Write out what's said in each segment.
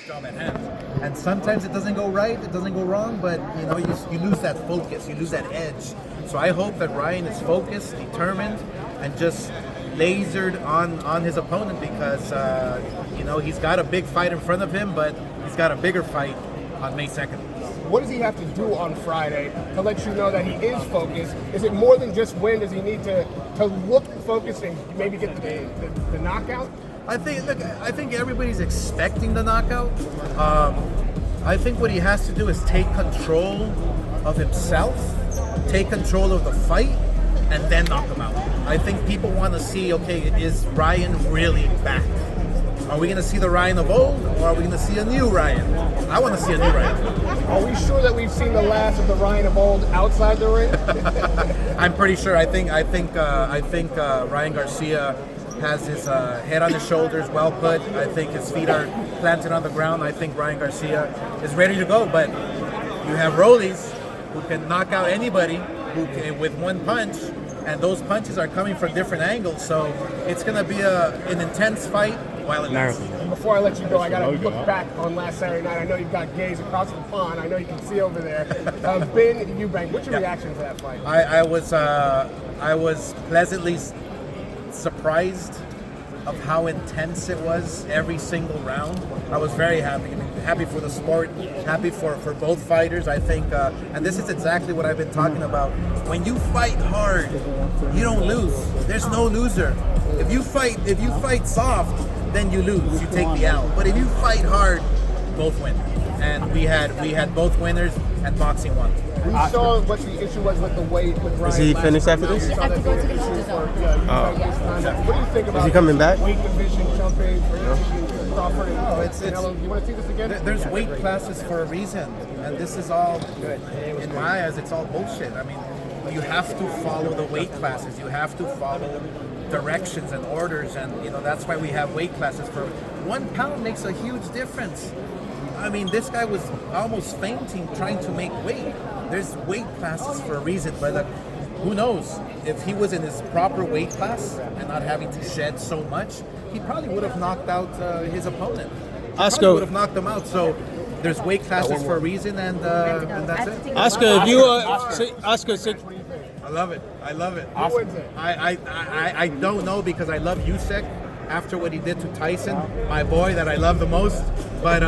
job at hand. And sometimes it doesn't go right, it doesn't go wrong, but you lose that focus, you lose that edge. So I hope that Ryan is focused, determined, and just lasered on his opponent because he's got a big fight in front of him, but he's got a bigger fight on May 2nd. What does he have to do on Friday to let you know that he is focused? Is it more than just win? Does he need to look focused and maybe get the knockout? I think everybody's expecting the knockout. I think what he has to do is take control of himself, take control of the fight, and then knock him out. I think people want to see, okay, is Ryan really back? Are we going to see the Ryan of old, or are we going to see a new Ryan? I want to see a new Ryan. Are we sure that we've seen the last of the Ryan of old outside the ring? I'm pretty sure. I think Ryan Garcia has his head on his shoulders, well put. I think his feet are planted on the ground. I think Ryan Garcia is ready to go. But you have Rollies who can knock out anybody with one punch, and those punches are coming from different angles. So it's going to be an intense fight. And before I let you go, I got to look back on last Saturday night. I know you've got gays across the pond. I know you can see over there. Ben Eubank, what's your reaction to that fight? I was pleasantly surprised of how intense it was every single round. I was very happy. I mean, happy for the sport, happy for both fighters. I think, and this is exactly what I've been talking about. When you fight hard, you don't lose. There's no loser. If you fight soft, then you lose. You take the L. But if you fight hard, both win. And we had both winners, and boxing won. We saw what the issue was with the weight with Ryan. Is he finished after this? What do you think about? Is he coming back? Weight division jumping for Crawford and Canelo. You want to see this again? There's weight classes for a reason, and this is all, in my eyes, it's all bullshit. I mean, you have to follow the weight classes. You have to follow directions and orders, and that's why we have weight classes. For 1 pound makes a huge difference. I mean, this guy was almost fainting trying to make weight. There's weight classes for a reason, but who knows? If he was in his proper weight class and not having to shed so much, he probably would have knocked out his opponent. Oscar would have knocked him out. So there's weight classes for a reason, and that's it. Oscar, if you Oscar, I love it. I don't know because I love Usyk after what he did to Tyson, my boy that I love the most. But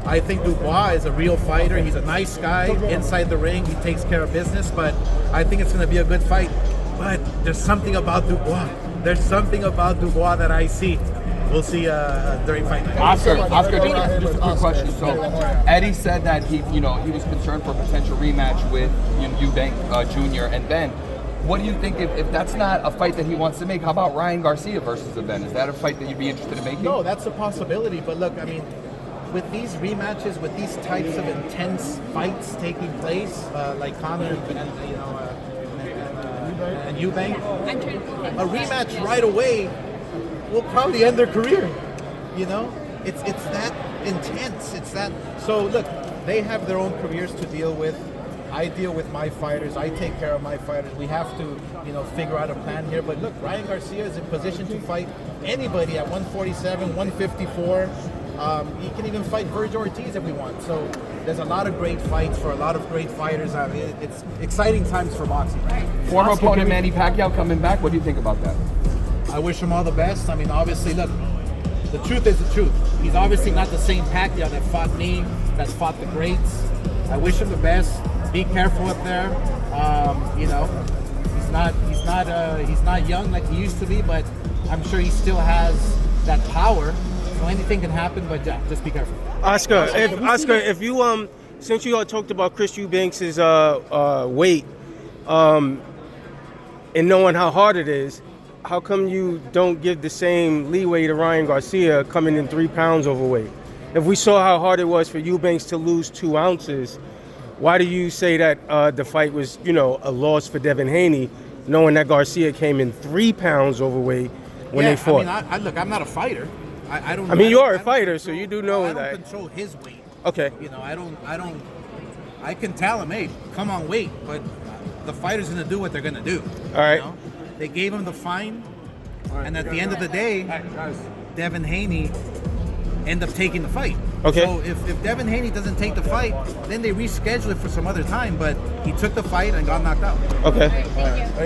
I think Dubois is a real fighter. He's a nice guy inside the ring. He takes care of business. But I think it's going to be a good fight. But there's something about Dubois. There's something about Dubois that I see. We'll see during fight night. Oscar, just a quick question. So Eddie said that he was concerned for a potential rematch with Eubank Jr. and Ben. What do you think if that's not a fight that he wants to make? How about Ryan Garcia versus Ben? Is that a fight that you'd be interested in making? No, that's a possibility. But look, I mean, with these rematches, with these types of intense fights taking place, like Conor and Eubank, a rematch right away will probably end their career. It's that intense. It's that. So look, they have their own careers to deal with. I deal with my fighters. I take care of my fighters. We have to, figure out a plan here. But look, Ryan Garcia is in position to fight anybody at 147, 154. He can even fight Virgil Ortiz if we want. So there's a lot of great fights for a lot of great fighters. I mean, it's exciting times for boxing. Right? Former opponent Manny Pacquiao coming back. What do you think about that? I wish him all the best. I mean, obviously, look, the truth is the truth. He's obviously not the same Pacquiao that fought me, that fought the greats. I wish him the best. Be careful up there. He's not young like he used to be, but I'm sure he still has that power. So anything can happen, but just be careful. Oscar, if you since you all talked about Chris Eubanks' weight, and knowing how hard it is, how come you don't give the same leeway to Ryan Garcia coming in 3 pounds overweight? If we saw how hard it was for Eubanks to lose 2 ounces, why do you say that the fight was, a loss for Devin Haney, knowing that Garcia came in 3 pounds overweight when they fought? I mean, look, I'm not a fighter. I don't. I mean, you are a fighter, so you do know that. I don't control his weight. Okay. I can tell him, hey, come on, weight, but the fighter's gonna do what they're gonna do. All right. They gave him the fine, and at the end of the day, Devin Haney end up taking the fight. Okay. So if Devin Haney doesn't take the fight, then they reschedule it for some other time. But he took the fight and got knocked out. Okay.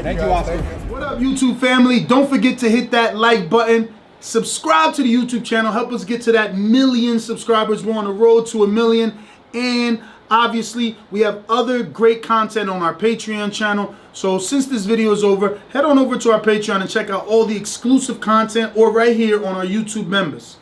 Thank you, Oscar. What up, YouTube family? Don't forget to hit that like button. Subscribe to the YouTube channel. Help us get to that 1 million subscribers. We're on the road to 1 million. And obviously, we have other great content on our Patreon channel. So since this video is over, head on over to our Patreon and check out all the exclusive content or right here on our YouTube members.